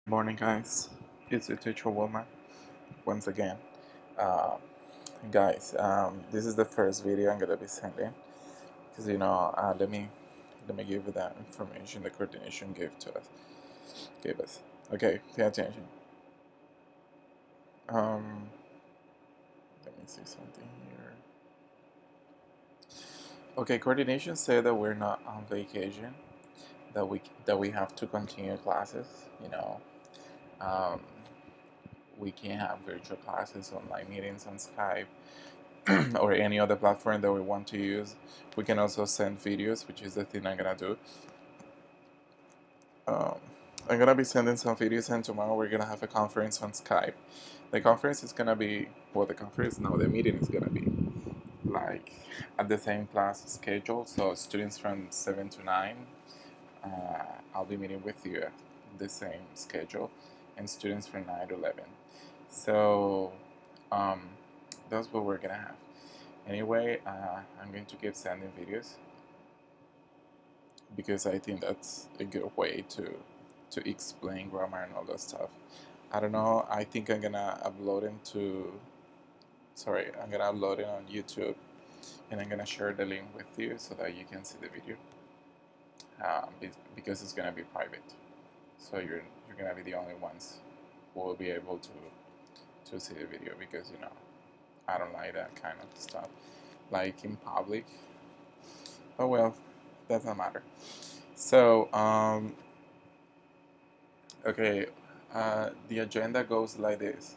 Morning, guys. It's your teacher woman once again. Uh, guys, this is the first video I'm gonna be sending because let me give you that information the coordination gave us. Okay, pay attention. Um, Let me see something here. Okay, coordination said that we're not on vacation, that we have to continue classes. Um, we can have virtual classes, online meetings on Skype, or any other platform that we want to use. We can also send videos, which is the thing I'm gonna do. Um, I'm gonna be sending some videos, and tomorrow we're gonna have a conference on Skype. The conference is gonna be, well, the meeting is gonna be like at the same class schedule. So students from 7 to 9, I'll be meeting with you at the same schedule, and students from 9 to 11. So um, that's what we're gonna have. Anyway, I'm going to keep sending videos because I think that's a good way to explain grammar and all that stuff. I don't know. I think I'm gonna upload it on YouTube, and I'm gonna share the link with you so that you can see the video. Because it's gonna be private, so you're gonna be the only ones who will be able to see the video, because I don't like that kind of stuff like in public. Oh well, doesn't matter. So, okay, the agenda goes like this.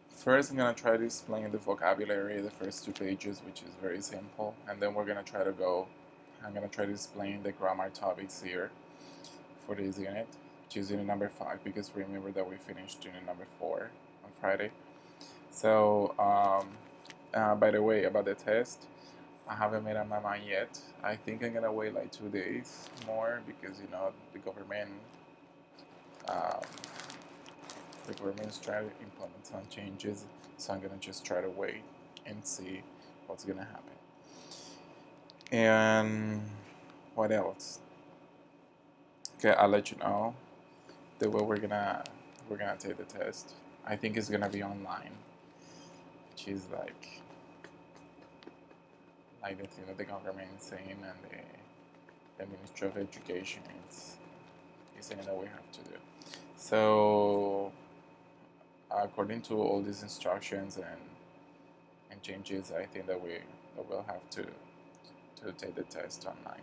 First, I'm gonna try to explain the vocabulary, the first 2 pages, which is very simple, and then I'm gonna try to explain the grammar topics here for this unit, which is unit number 5, because remember that we finished unit number 4 on Friday. So, by the way, about the test, I haven't made up my mind yet. I think I'm gonna wait like 2 days more, because the um, government is trying to implement some changes. So I'm gonna just try to wait and see what's gonna happen. And what else? Okay, I'll let you know the way we're gonna take the test. I think it's gonna be online, which is like the thing that the government is saying, and the Ministry of Education is saying that we have to do. So according to all these instructions and changes, I think that we'll have to take the test online.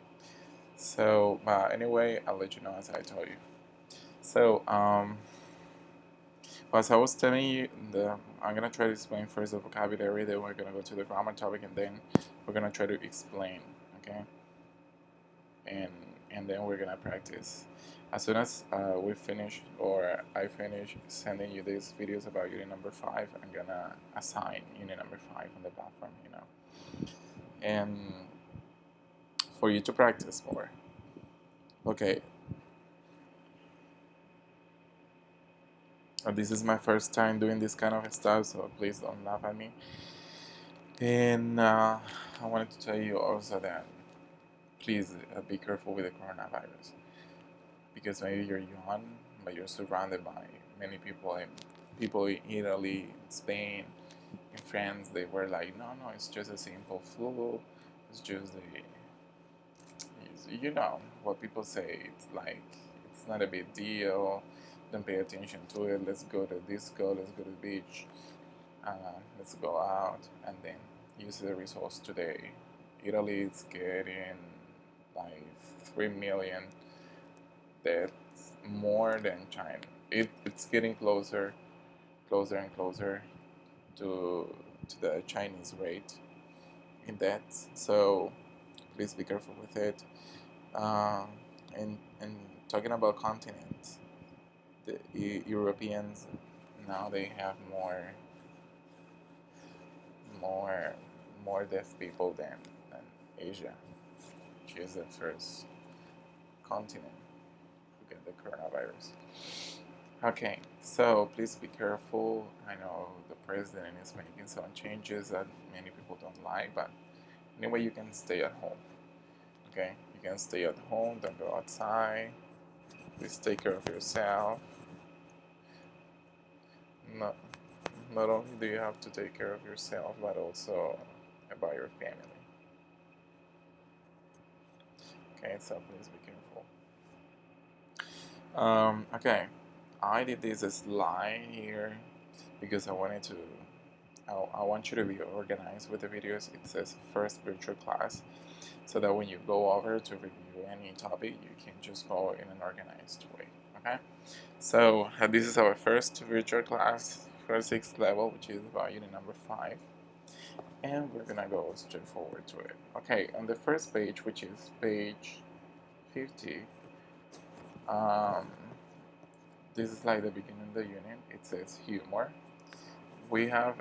So anyway, I'll let you know as I told you. So as I was telling you, I'm gonna try to explain first the vocabulary. Then we're gonna go to the grammar topic, and then we're gonna try to explain. Okay, and then we're gonna practice. As soon as we finish, or I finish sending you these videos about unit number 5, I'm gonna assign unit number 5 on the platform, and for you to practice more. Okay, this is my first time doing this kind of stuff, so please don't laugh at me. And I wanted to tell you also that please be careful with the coronavirus, because maybe you're young, but you're surrounded by many people, and people in Italy, Spain, and France. They were like, no, it's just a simple flu. It's just what people say. It's like it's not a big deal. Don't pay attention to it. Let's go to disco. Let's go to the beach. Let's go out, and then you see the results today. Italy is getting like 3 million deaths, more than China. It's getting closer and closer to the Chinese rate in deaths. So please be careful with it. Um, and talking about continents, the Europeans now they have more more deaf people than Asia, which is the first continent who get the coronavirus. Okay, so please be careful. I know the president is making some changes that many people don't like, but anyway, you can stay at home. Okay, you can stay at home. Don't go outside. Please take care of yourself. not not only do you have to take care of yourself, but also about your family. Okay, so please be careful. Okay, I did this slide here because I wanted to. I want you to be organized with the videos. It says first virtual class, so that when you go over to review any topic, you can just go in an organized way. Okay, so this is our first virtual class for 6th level, which is about unit number 5, and we're gonna go straight forward to it. Okay, on the first page, which is page 50, this is like the beginning of the unit. It says humor. We have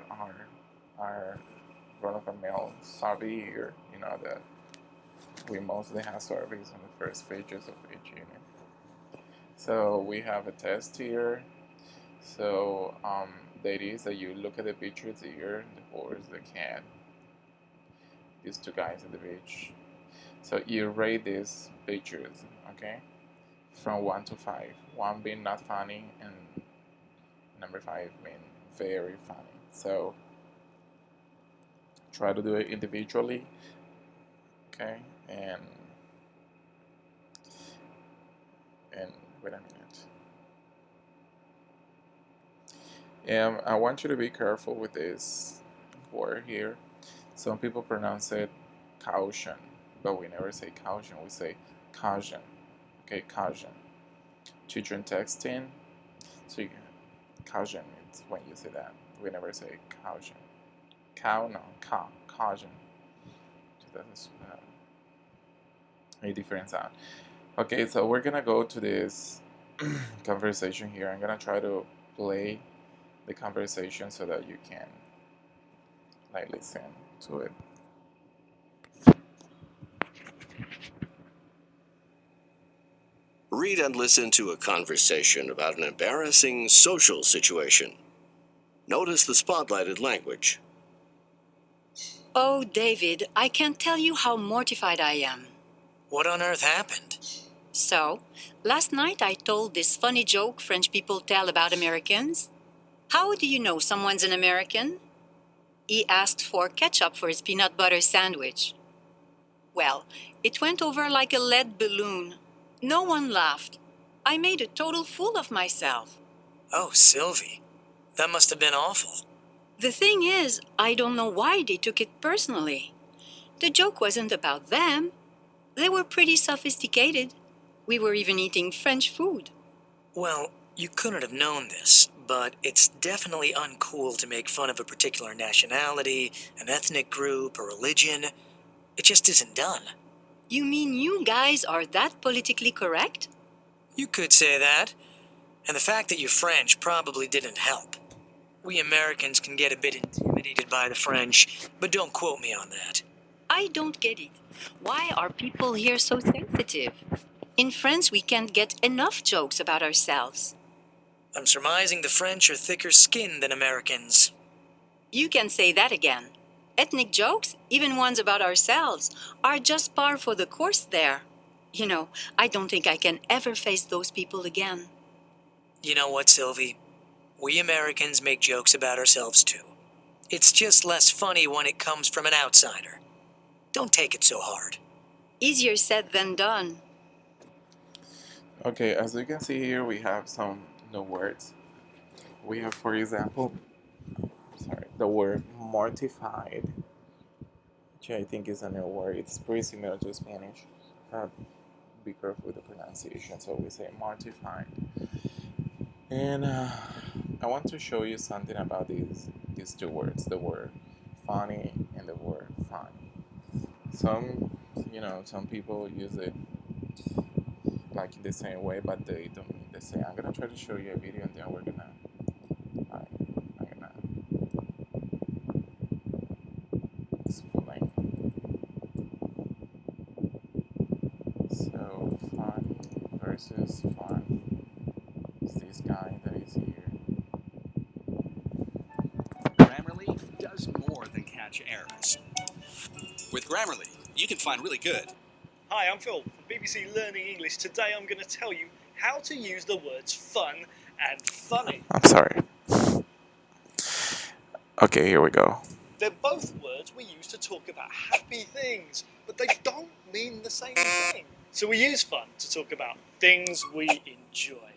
our run-of-the-mill survey here. You know that we mostly have surveys on the first pages of each unit. So we have a test here. So that is that you look at the pictures here, the horse, the cat, these two guys at the beach. So you rate these pictures, okay, from 1 to 5. 1 being not funny and number 5 being very funny. So try to do it individually, okay, and wait a minute. I want you to be careful with this word here. Some people pronounce it caution, but we never say caution, we say caution. Okay, caution. Children texting, so you caution means when you say that. We never say caution. Cow, no, caution. So that's a different sound. Okay, so we're gonna go to this conversation here. I'm gonna try to play the conversation so that you can like listen to it. Read and listen to a conversation about an embarrassing social situation. Notice the spotlighted language. Oh, David, I can't tell you how mortified I am. What on earth happened? So, last night I told this funny joke French people tell about Americans. How do you know someone's an American? He asked for ketchup for his peanut butter sandwich. Well, it went over like a lead balloon. No one laughed. I made a total fool of myself. Oh, Sylvie. That must have been awful. The thing is, I don't know why they took it personally. The joke wasn't about them. They were pretty sophisticated. We were even eating French food. Well, you couldn't have known this, but it's definitely uncool to make fun of a particular nationality, an ethnic group, or religion. It just isn't done. You mean you guys are that politically correct? You could say that. And the fact that you're French probably didn't help. We Americans can get a bit intimidated by the French, but don't quote me on that. I don't get it. Why are people here so sensitive? In France, we can't get enough jokes about ourselves. I'm surmising the French are thicker skinned than Americans. You can say that again. Ethnic jokes, even ones about ourselves, are just par for the course there. You know, I don't think I can ever face those people again. You know what, Sylvie? We Americans make jokes about ourselves too. It's just less funny when it comes from an outsider. Don't take it so hard. Easier said than done. Okay, as you can see here, we have some new words. We have, for example, the word mortified, which I think is a new word. It's pretty similar to Spanish. Be careful with the pronunciation, so we say mortified. And I want to show you something about these two words, the word funny and the word fun. Some people use it like in the same way, but they don't mean the same. I'm gonna try to show you a video, and then I'm gonna explain. So funny versus fun is this guy that is here. Grammarly does more than catch errors. With Grammarly, you can find really good. Hi, I'm Phil from BBC Learning English. Today I'm going to tell you how to use the words fun and funny. I'm sorry. Okay, here we go. They're both words we use to talk about happy things, but they don't mean the same thing. So we use fun to talk about things we enjoy.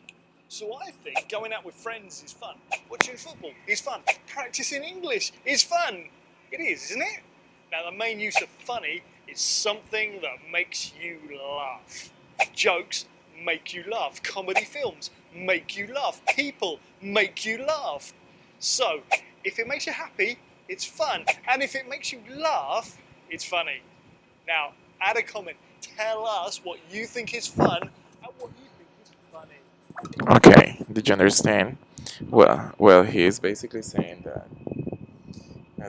So I think going out with friends is fun. Watching football is fun. Practicing English is fun. It is, isn't it? Now the main use of funny is something that makes you laugh. Jokes make you laugh. Comedy films make you laugh. People make you laugh. So, if it makes you happy, it's fun. And if it makes you laugh, it's funny. Now, add a comment. Tell us what you think is fun and what you think is funny. Okay, did you understand? Well, he is basically saying that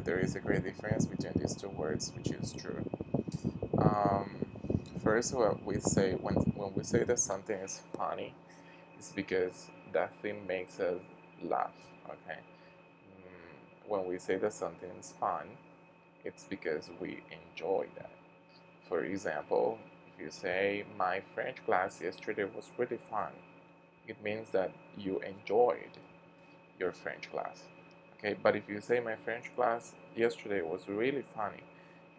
there is a great difference between these two words, which is true. Um, First, what we say when we say that something is funny, it's because that thing makes us laugh. Okay. When we say that something is fun, it's because we enjoy that. For example, if you say my French class yesterday was really fun, it means that you enjoyed your French class. Okay, but if you say my French class yesterday was really funny,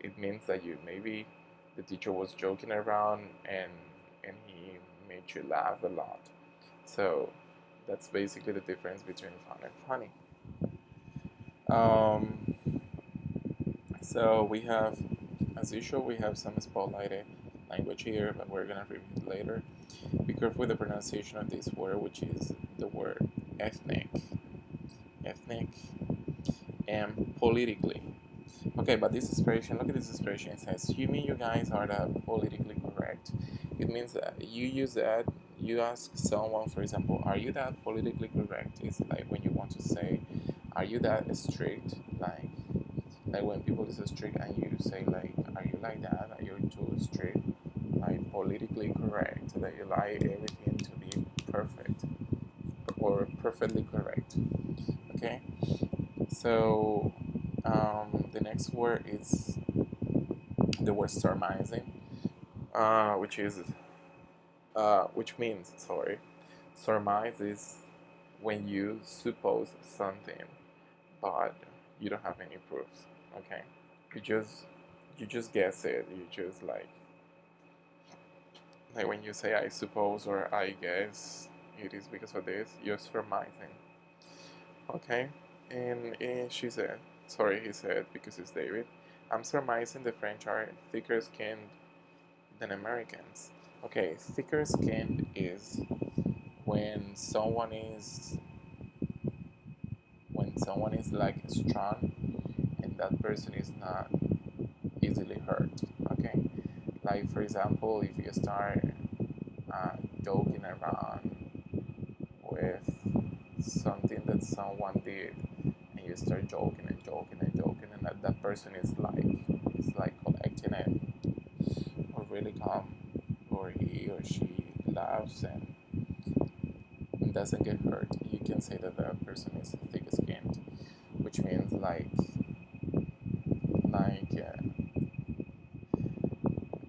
it means that you maybe the teacher was joking around and he made you laugh a lot. So that's basically the difference between fun and funny. Um, so we have, as usual, we have some spotlighted language here, but we're gonna review it later. Be careful with the pronunciation of this word, which is the word ethnic. Ethnic and politically. Okay, but this expression, look at this expression. It says, "You mean you guys are that politically correct?" It means that you use that. You ask someone, for example, "Are you that politically correct?" It's like when you want to say, "Are you that strict?" Like when people is strict and you say like, "Are you like that? Are you too strict?" Like politically correct, that you like everything to be perfect or perfectly correct. Okay, so the next word is the word surmising, which means, sorry, surmise is when you suppose something, but you don't have any proofs. Okay, you just you just guess it. You just like when you say I suppose or I guess it is because of this. You're surmising. Okay, and she said, sorry, he said because it's David. I'm surmising the French are thicker skinned than Americans. Okay, thicker skinned is when someone is like strong and that person is not easily hurt. Okay, like for example, if you start joking around with something that someone did, and you start joking and joking and joking, and that person is like collecting it, or really calm, or he or she laughs and doesn't get hurt, you can say that that person is thick skinned, which means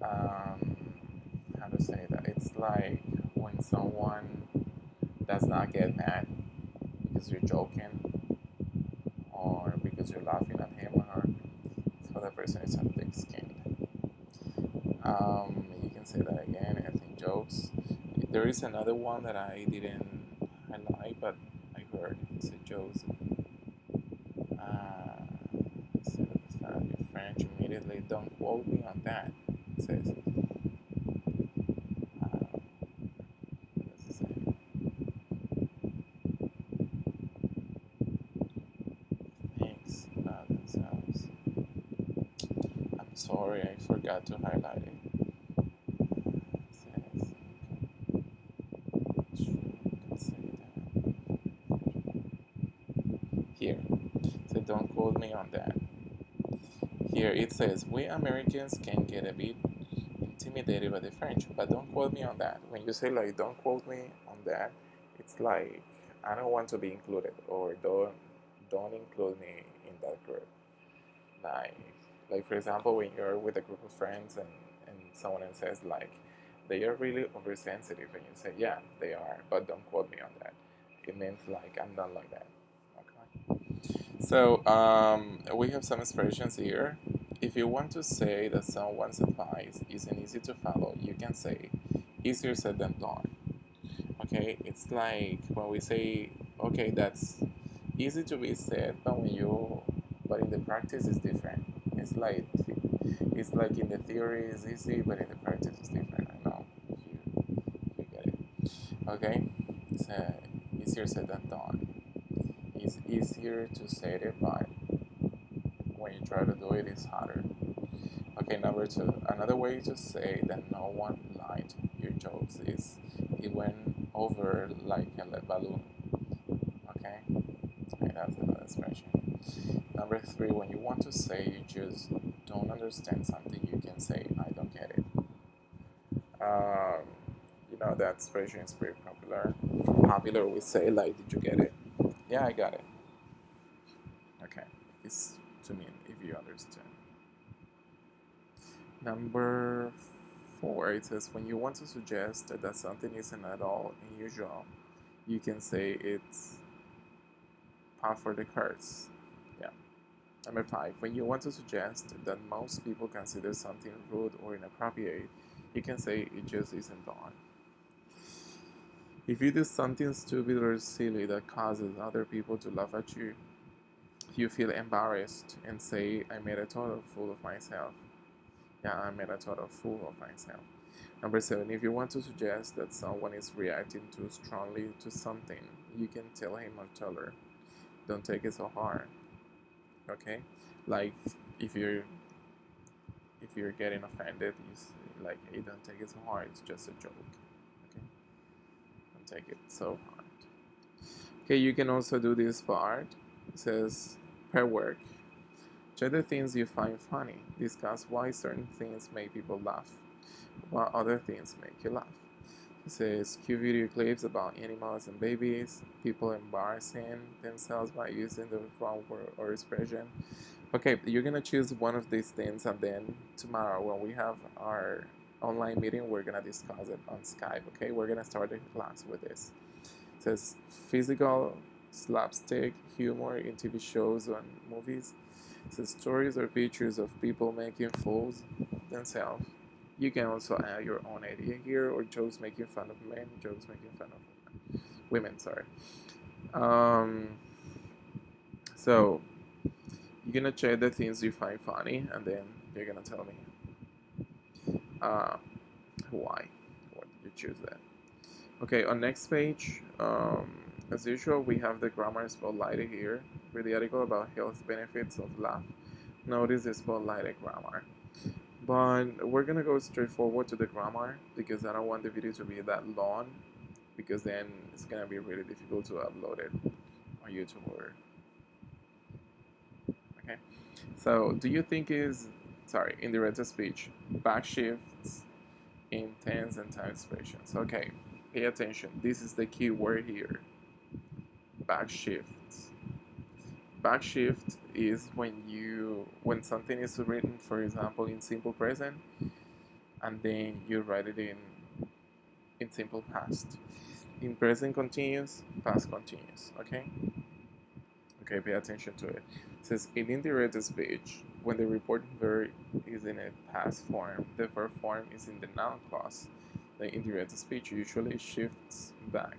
um, how to say that? It's like when someone does not get mad because you're joking or because you're laughing at him or her, so that person is thick skinned. You can say that again. I think jokes. There is another one that I didn't highlight, but I heard. It's a jokes. Instead of the start of French immediately. Don't quote me on that. It says. What does it say? Thanks about themselves. I'm sorry, I forgot to highlight it. It says. Can say that. Here. So don't quote me on that. Here it says, we Americans can get a bit intimidated by the French, but don't quote me on that. When you say like don't quote me on that, it's like I don't want to be included or don't include me in that group. Like like for example when you're with a group of friends and someone else says like they are really oversensitive and you say yeah they are, but don't quote me on that. It means like I'm not like that. Okay. So we have some expressions here. If you want to say that someone's advice isn't easy to follow, you can say easier said than done. Okay, it's like when we say, okay, that's easy to be said, but in the practice it's different. It's like it's like in the theory it's easy, but in the practice it's different. I know if you get it. Okay, it's easier said than done. It's easier to say it, but when you try to do it, it's harder. Okay, number two. Another way to say that no one liked your jokes is it went over like a lead balloon. Okay, and that's another expression. Number three, when you want to say you just don't understand something, you can say I don't get it. Um, that expression is pretty popular. Popular, we say like, did you get it? Yeah, I got it. Okay, it's to mean if you understand. Number four, it says when you want to suggest that something isn't at all unusual, you can say it's par for the course. Yeah. Number five, when you want to suggest that most people consider something rude or inappropriate, you can say it just isn't done. If you do something stupid or silly that causes other people to laugh at you, you feel embarrassed and say, I made a total fool of myself. Yeah, I made a total fool of myself. Number seven, if you want to suggest that someone is reacting too strongly to something, you can tell him or tell her, don't take it so hard. Okay? Like if you're getting offended, you say, like, hey, don't take it so hard, it's just a joke. Okay? Don't take it so hard. Okay, you can also do this part. It says per work. Share the things you find funny. Discuss why certain things make people laugh, while other things make you laugh. It says cue video clips about animals and babies, people embarrassing themselves by using the wrong word or expression. Okay, you're gonna choose one of these things, and then tomorrow when we have our online meeting, we're gonna discuss it on Skype. Okay, we're gonna start the class with this. It says physical slapstick humor in TV shows and movies. It says stories or pictures of people making fools themselves. You can also add your own idea here, or jokes making fun of men, jokes making fun of women. Sorry. Um, so you're gonna check the things you find funny, and then you're gonna tell me why did you choose that. Okay, on next page, as usual, we have the grammar spotlighted here. Read the article about health benefits of laugh. Notice the spotlighted grammar. But we're gonna go straight forward to the grammar because I don't want the video to be that long, because then it's gonna be really difficult to upload it on YouTube or okay. So do you think indirect speech, back shifts in tense and time expressions? Okay, pay attention. This is the key word here. Back shifts. Back shift is when something is written, for example, in simple present, and then you write it in simple past. In present continuous, past continuous. Okay. Okay, pay attention to it. It says in indirect speech, when the reported verb is in a past form, the verb form is in the noun clause. The indirect speech usually shifts back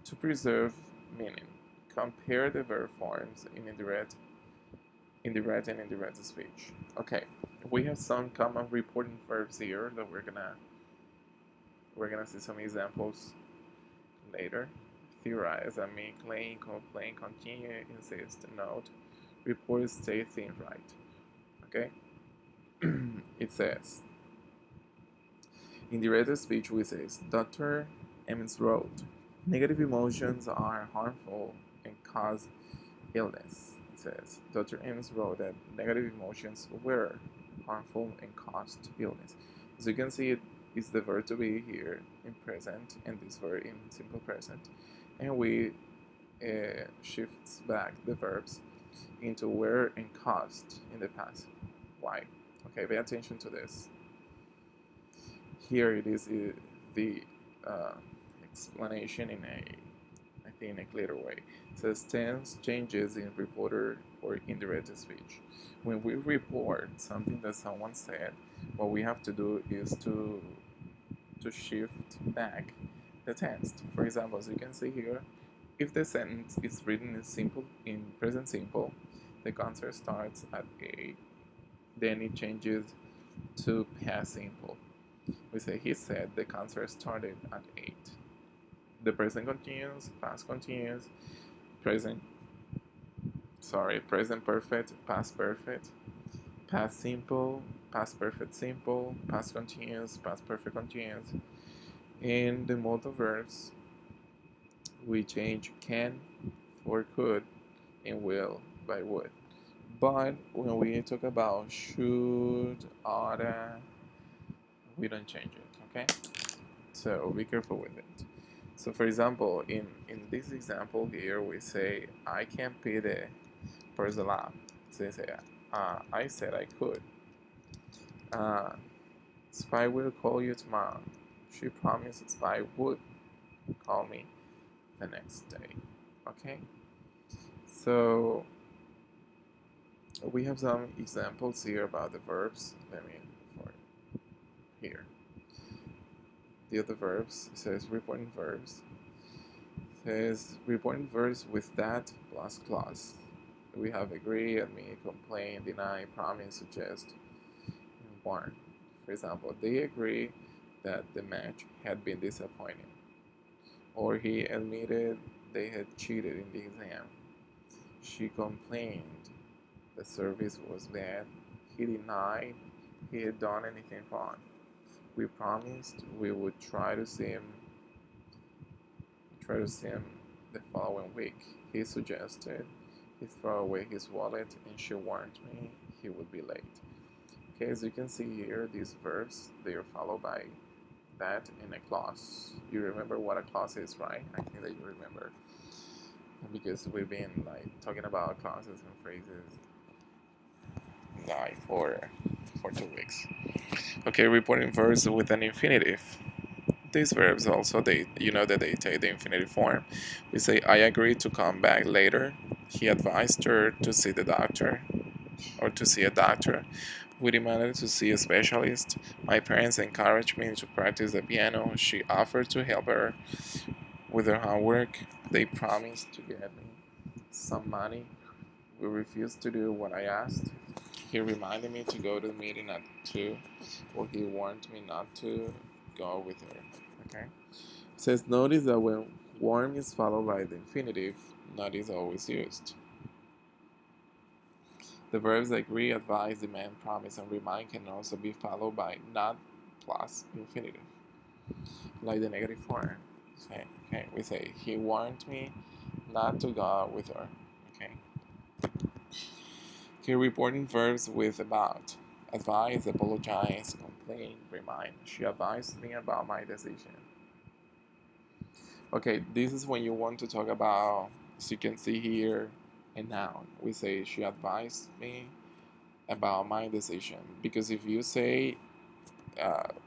to preserve meaning. Compare the verb forms in indirect and indirect speech. Okay, we have some common reporting verbs here that we're gonna see some examples later. Theorize, I mean, claim, complain, continue, insist, note, report, say, think, right. Okay? It says, in direct speech, we say, Dr. Emmons wrote, negative emotions are harmful and cause illness. It says, Dr. Emmons wrote that negative emotions were harmful and caused illness. As you can see, it is the verb to be here in present and this verb in simple present. And we shifts back the verbs into were and caused in the past. Why? Okay, pay attention to this. Here it is the explanation in a in a clearer way. It says tense changes in reported or indirect speech. When we report something that someone said, what we have to do is to shift back the tense. For example, as you can see here, if the sentence is written in present simple, the concert starts at A, then it changes to past simple. We say he said the concert started at 8. The present continuous, past continuous, present perfect, past perfect, past simple, past perfect simple, past continuous, past perfect continuous. In the modal verbs, we change can for could and will by would. But when we talk about should, oughta, we don't change it, okay? So be careful with it. So for example, in this example here, we say, I can pay the person up. So you say, I said I could. Spy will call you tomorrow. She promised Spy would call me the next day. Okay? So we have some examples here about the verbs. Let me for here. The other verbs says reporting verbs. Says reporting verbs with that plus clause. We have agree, admit, complain, deny, promise, suggest, and warn. For example, they agree that the match had been disappointing, or he admitted they had cheated in the exam. She complained the service was bad. He denied he had done anything wrong. We promised we would try to see him the following week. He suggested he throw away his wallet, and she warned me he would be late. Okay, as you can see here, these verbs, they are followed by that in a clause. You remember what a clause is, right? I think that you remember, because we've been talking about clauses and phrases for 2 weeks. Okay, reporting verbs with an infinitive. These verbs also, that they take the infinitive form. We say, I agreed to come back later. He advised her to see the doctor, or to see a doctor. We demanded to see a specialist. My parents encouraged me to practice the piano. She offered to help her with her homework. They promised to get me some money. We refused to do what I asked. He reminded me to go to the meeting at 2, or he warned me not to go with her. Okay? It says, notice that when warn is followed by the infinitive, not is always used. The verbs agree, advise, demand, promise, and remind can also be followed by not plus infinitive, like the negative form. Okay, we say, he warned me not to go with her. Okay. Okay, reporting verbs with about. Advise, apologize, complain, remind. She advised me about my decision. Okay, this is when you want to talk about, as you can see here, a noun. We say, she advised me about my decision. Because if you say,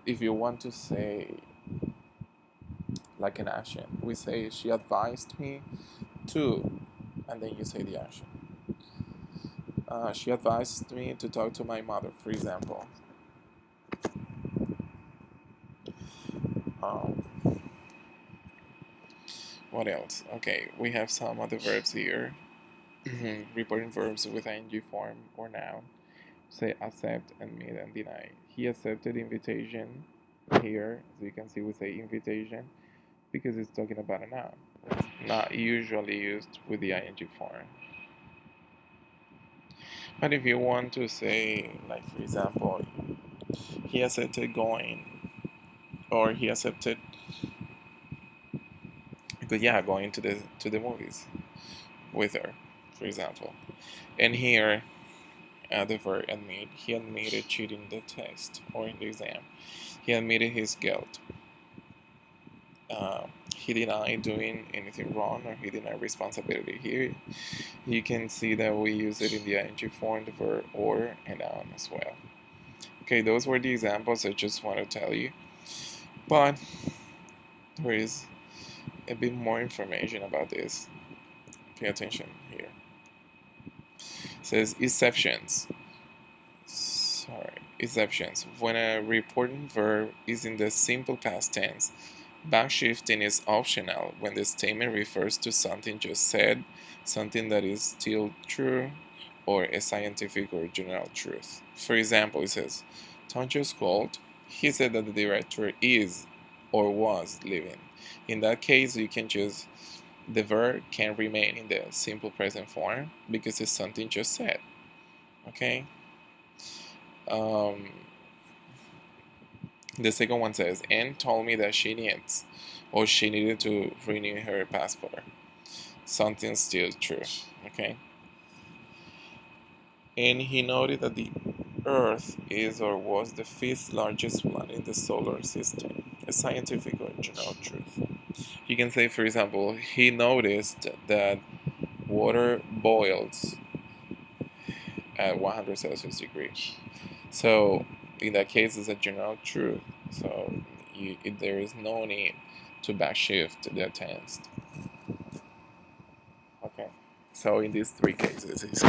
if you want to say like an action, we say, she advised me to, and then you say the action. She advised me to talk to my mother, for example. What else? Okay, we have some other verbs here. Reporting verbs with ing form or noun. Say accept, admit, and deny. He accepted the invitation here. As you can see, we say invitation because it's talking about a noun. Not usually used with the ing form. But if you want to say, like for example, he accepted going, or he accepted, going to the movies with her, for example. And here, the verb admit, he admitted cheating the test or in the exam. He admitted his guilt. He denied doing anything wrong, or he denied responsibility. Here, you can see that we use it in the ing form, the verb or and noun as well. Okay, those were the examples I just want to tell you. But there is a bit more information about this. Pay attention here. It says exceptions. Exceptions. When a reporting verb is in the simple past tense, backshifting is optional when the statement refers to something just said, something that is still true, or a scientific or general truth. For example, it says, Tom just called. He said that the director is or was living. In that case, the verb can remain in the simple present form because it's something just said. Okay? The second one says, Anne told me that she needed to renew her passport. Something still true. Okay? And he noted that the Earth is or was the fifth largest planet in the solar system. A scientific or general truth. You can say, for example, he noticed that water boils at 100 Celsius degrees. So in that case, it's a general truth. So there is no need to backshift the tense. Okay. So in these three cases,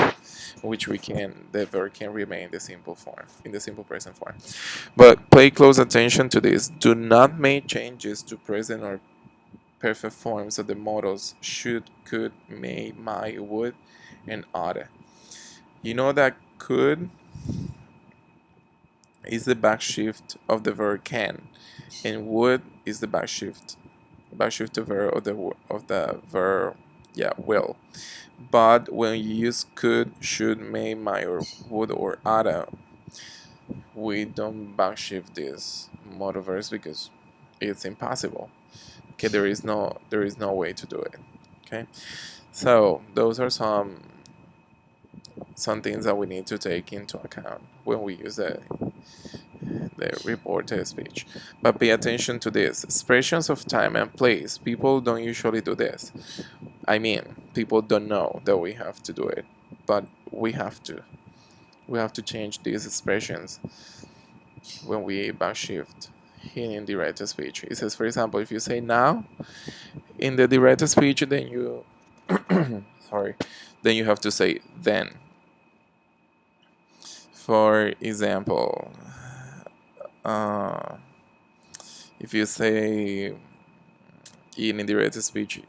which the verb can remain in the simple present form. But pay close attention to this. Do not make changes to present or perfect forms of the modals should, could, may, might, would, and ought. You know that could is the backshift of the verb can, and would is the backshift the verb of the verb will. But when you use could, should, may, might, or would, or oughta, we don't backshift these modal verbs because it's impossible. Okay, there is no way to do it. Okay, so those are some things that we need to take into account when we use the reported speech. But pay attention to this. Expressions of time and place. People don't usually do this. I mean, people don't know that we have to do it, but we have to. We have to change these expressions when we backshift in direct speech. It says, for example, if you say now in the direct speech, then you then you have to say then. For example, if you say in indirect speech,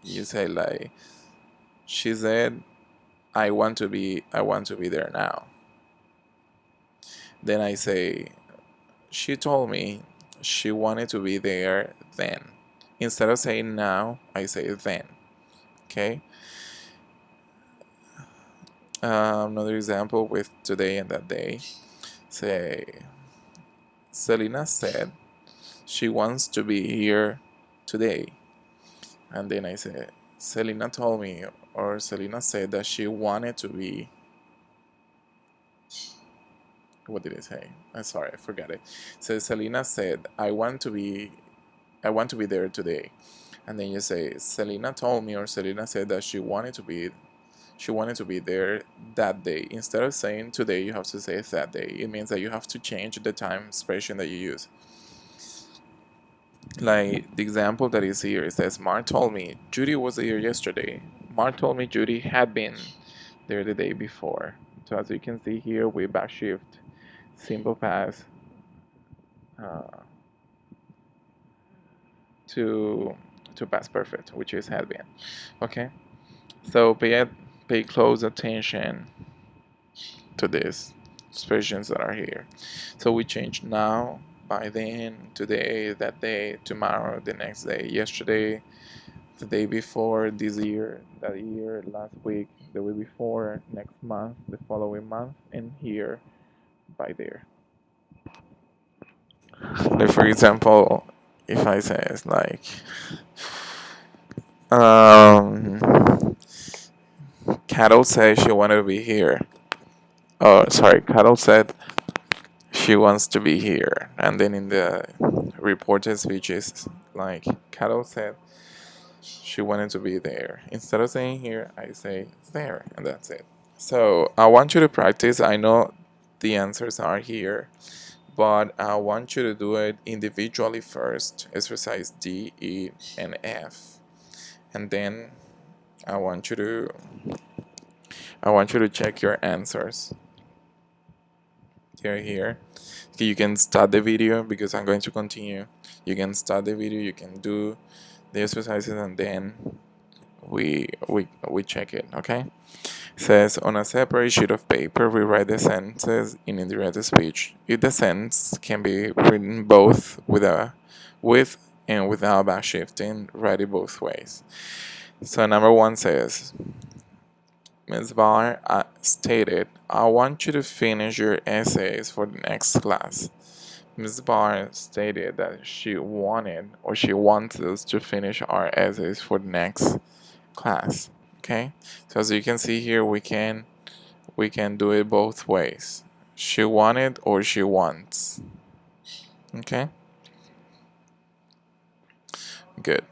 you say like, she said, I want to be there now. Then I say, she told me she wanted to be there then. Instead of saying now, I say then. Okay. Another example with today and that day. Say, Selena said she wants to be here today. And then I say, Selena told me, or Selena said that she wanted to be. What did it say? I'm sorry, I forgot it. So Selena said, I want to be there today. And then you say, Selena told me, or Selena said that she wanted to be there that day. Instead of saying today, you have to say that day. It means that you have to change the time expression that you use. Like the example that is here, it says, Mark told me Judy was here yesterday. Mark told me Judy had been there the day before. So as you can see here, we backshift simple past to past perfect, which is had been. Okay, so pay close attention to these expressions that are here. So we change now, by then, today, that day, tomorrow, the next day, yesterday, the day before, this year, that year, last week, the week before, next month, the following month, and here, by there. Like for example, if I say it's like, Carol said she wanted to be here. Oh, sorry, Carol said she wants to be here. And then in the reported speeches, like, Carol said she wanted to be there. Instead of saying here, I say there, and that's it. So I want you to practice. I know the answers are here, but I want you to do it individually first. Exercise D, E, and F. and then I want you to check your answers. They're here. Okay, you can start the video because I'm going to continue. You can start the video, you can do the exercises, and then we check it. Okay, it says on a separate sheet of paper we write the sentences in indirect speech. If the sentence can be written both with and without backshifting, write it both ways. So number one says, Ms. Barr stated, I want you to finish your essays for the next class. Ms. Barr stated that she wants us to finish our essays for the next class. Okay, so as you can see here, we can do it both ways. She wanted or she wants. Okay, good.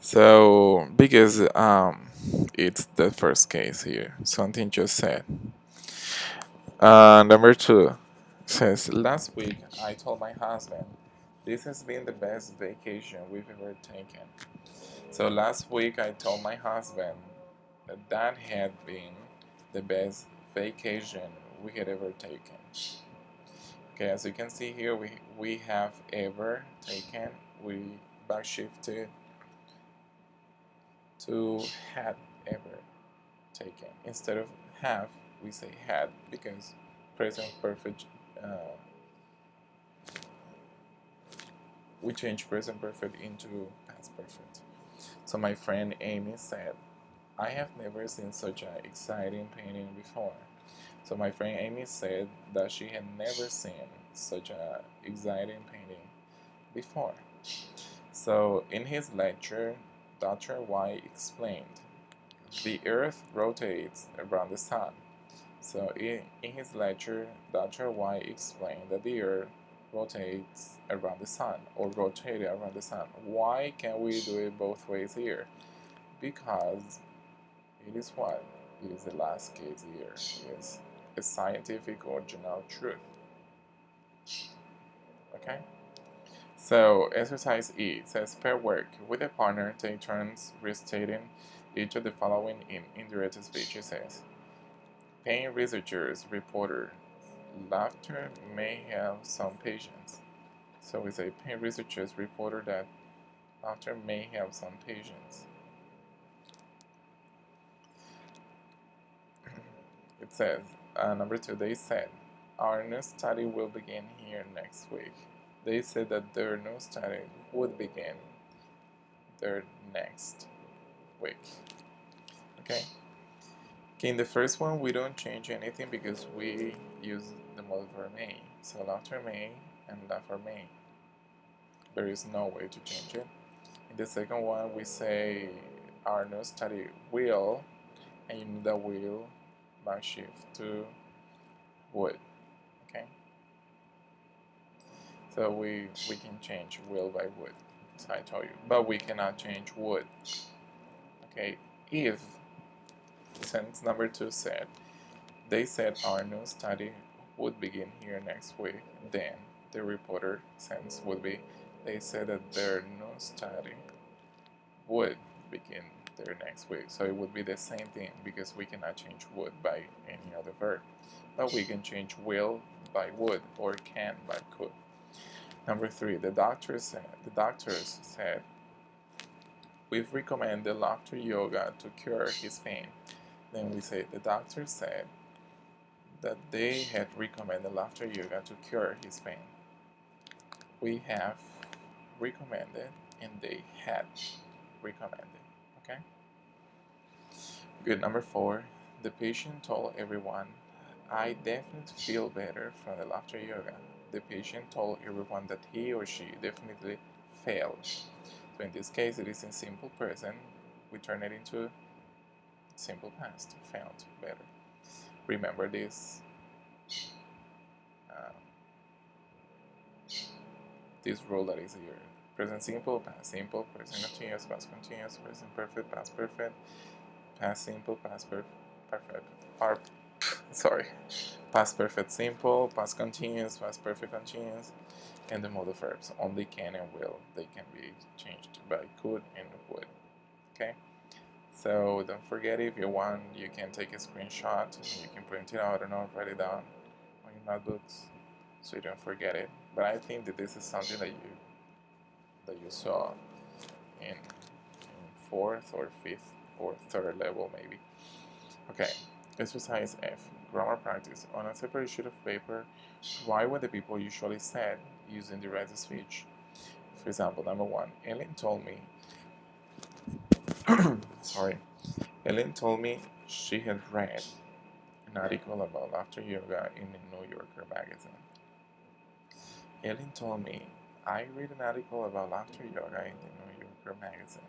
So because it's the first case here, something just said. Number two says, last week I told my husband this has been the best vacation we've ever taken. So last week I told my husband that had been the best vacation we had ever taken. Okay, as you can see here, we have ever taken, we backshifted to had ever taken. Instead of have, we say had because present perfect, we change present perfect into past perfect. So my friend Amy said, I have never seen such an exciting painting before. So my friend Amy said that she had never seen such an exciting painting before. So in his lecture, Dr. Y explained, the Earth rotates around the Sun. So in his lecture, Dr. Y explained that the Earth rotates around the Sun, or rotated around the Sun. Why can't we do it both ways here? Because it is what? It is the last case here. It is a scientific or general truth. Okay? So exercise E says pair work with a partner, take turns restating each of the following in indirect speech. It says, paying researchers reporter, laughter may have some patience. So we say paying researchers reporter that laughter may have some patience. It says, number two, they said, our new study will begin here next week. They said that their new study would begin their next week. Okay? In the first one, we don't change anything because we use the modal verb may. So laughter may and laughter may. There is no way to change it. In the second one, we say our new study will, and you know that will backshift to would. Okay? So we can change will by would, as I told you. But we cannot change would. Okay? If sentence number two said, they said our new study would begin here next week, then the reporter sentence would be, they said that their new study would begin their next week. So it would be the same thing because we cannot change would by any other verb. But we can change will by would or can by could. Number three, the doctors said, we've recommended laughter yoga to cure his pain. Then we say the doctor said that they had recommended laughter yoga to cure his pain. We have recommended and they had recommended. Okay? Good. Number four, the patient told everyone, I definitely feel better from the laughter yoga. The patient told everyone that he or she definitely failed. So in this case, it is in simple present. We turn it into simple past, felt better. Remember this rule that is here. Present simple, past simple, present continuous, past continuous, present perfect, past perfect, past simple, past perfect, past perfect simple, past continuous, past perfect continuous, and the modal verbs. Only can and will, they can be changed by could and would. Okay, so don't forget, if you want, you can take a screenshot, you can print it out, or write it down on your notebooks so you don't forget it. But I think that this is something that you saw in fourth or fifth or third level maybe. Okay, exercise F, grammar practice. On a separate sheet of paper, write what the people usually said using direct speech. For example, number 1, Ellen told me sorry, Ellen told me she had read an article about laughter yoga in the New Yorker magazine. Ellen told me I read an article about laughter yoga in the New Yorker magazine.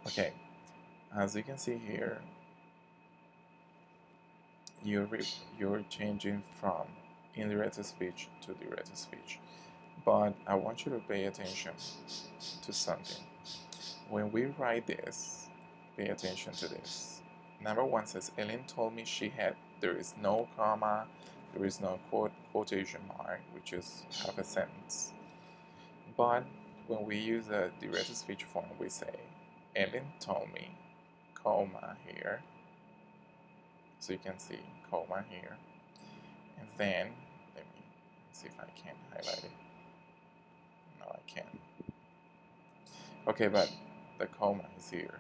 Okay, as you can see here, you're changing from indirect speech to direct speech. But I want you to pay attention to something. When we write this, pay attention to this. Number 1 says, Ellen told me she had, there is no comma, there is no quotation mark, which is half a sentence. But when we use a direct speech form, we say, Ellen told me, comma here. So you can see comma here. And then, let me see if I can highlight it. No, I can't. Okay, but the comma is here.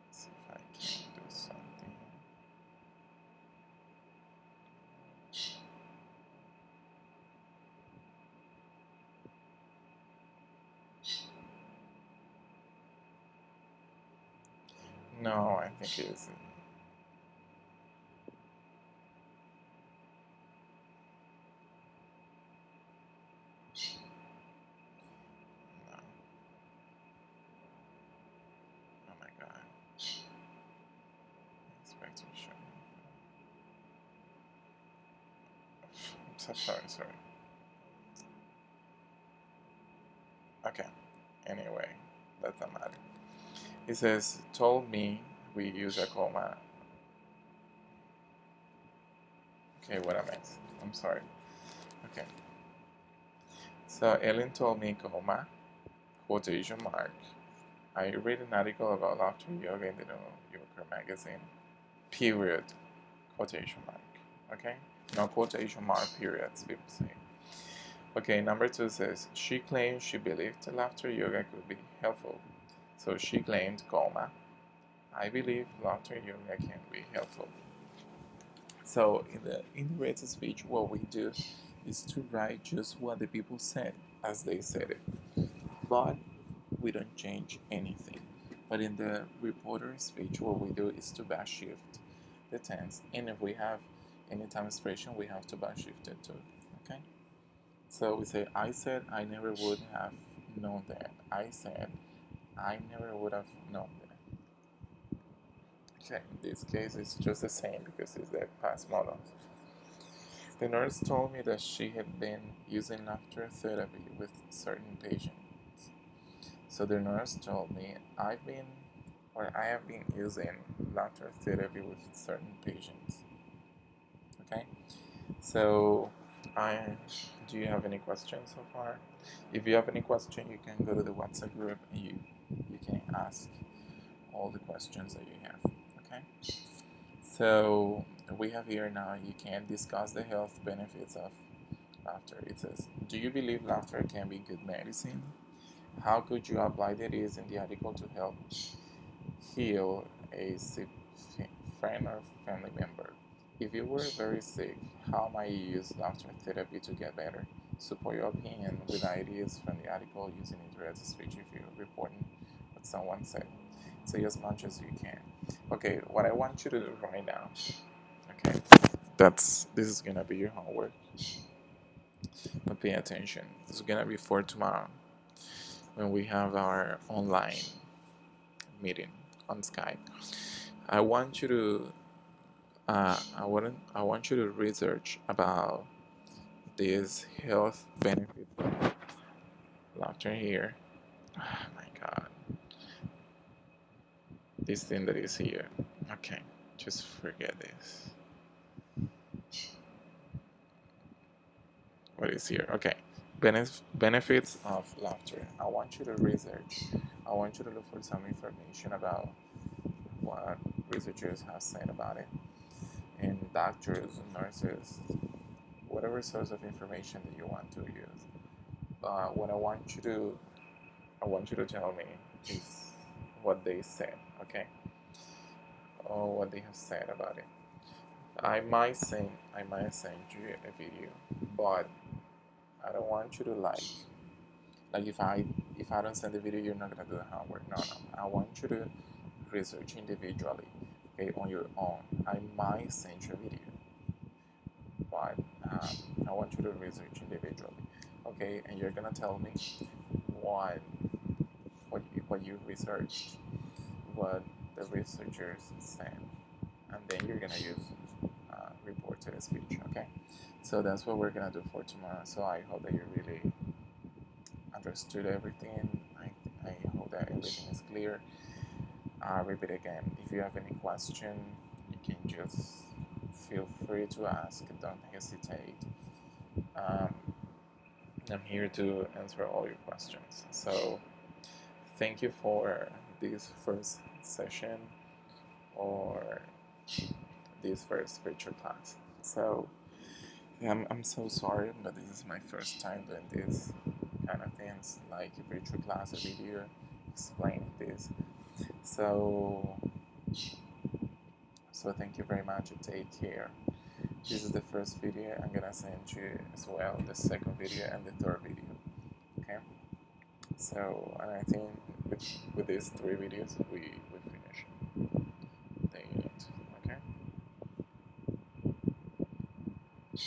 Let's see if I can do something. No, I think it isn't. No. Oh my god. Expect to show. I'm so sorry. Okay. Anyway, that's not matter. It says, told me, we use a comma. Okay, what a mess. I'm sorry. Okay. So Ellen told me, comma, quotation mark. I read an article about laughter yoga in the New Yorker magazine. Period. Quotation mark. Okay? No quotation mark, periods, people say. Okay, number 2 says, she claimed she believed laughter yoga could be helpful. So she claimed, comma, I believe laughter yoga can be helpful. So in the indirect speech, what we do is to write just what the people said as they said it. But we don't change anything. But in the reporter speech, what we do is to back shift the tense. And if we have any time expression, we have to back shift it too. Okay? So we say, I said I never would have known that. I said I never would have known that. Okay, in this case it's just the same because it's the past model. The nurse told me that she had been using laughter therapy with certain patients. So the nurse told me I have been using laughter therapy with certain patients. Okay, so do you have any questions so far? If you have any question, you can go to the WhatsApp group and you can ask all the questions that you have. Okay, so we have here now, you can discuss the health benefits of laughter. It says, do you believe laughter can be good medicine? How could you apply that is in the article to help heal a sick friend or family member? If you were very sick, how might you use laughter therapy to get better? Support your opinion with ideas from the article using indirect speech if you're reporting what someone said. Say as much as you can. Okay, what I want you to do right now, okay, this is gonna be your homework. But pay attention. This is gonna be for tomorrow when we have our online meeting on Skype. I want you to I want you to research about this health benefit of laughter here. Oh my god. This thing that is here. Okay, just forget this. What is here? Okay. Benefits of laughter. I want you to research I want you to look for some information about what researchers have said about it, and doctors, nurses, whatever source of information that you want to use. What I want you to tell me is what they said, okay? Or what they have said about it. I might send you a video, but I don't want you to like if I don't send the video, you're not gonna do the homework. No, I want you to research individually, okay, on your own. I might send you a video, but I want you to research individually, okay, and you're gonna tell me what what you researched, what the researchers said, and then you're gonna use report to the speech, okay? So that's what we're gonna do for tomorrow. So I hope that you really understood everything. I hope that everything is clear. I'll repeat again. If you have any question, you can just feel free to ask. Don't hesitate. I'm here to answer all your questions. So thank you for this first session or this first virtual class. So I'm so sorry, but this is my first time doing this kind of things, like a virtual class, a video explaining this. So thank you very much and take care. This is the first video. I'm gonna send you as well the second video and the third video. Okay. So I think with these 3 videos we finish.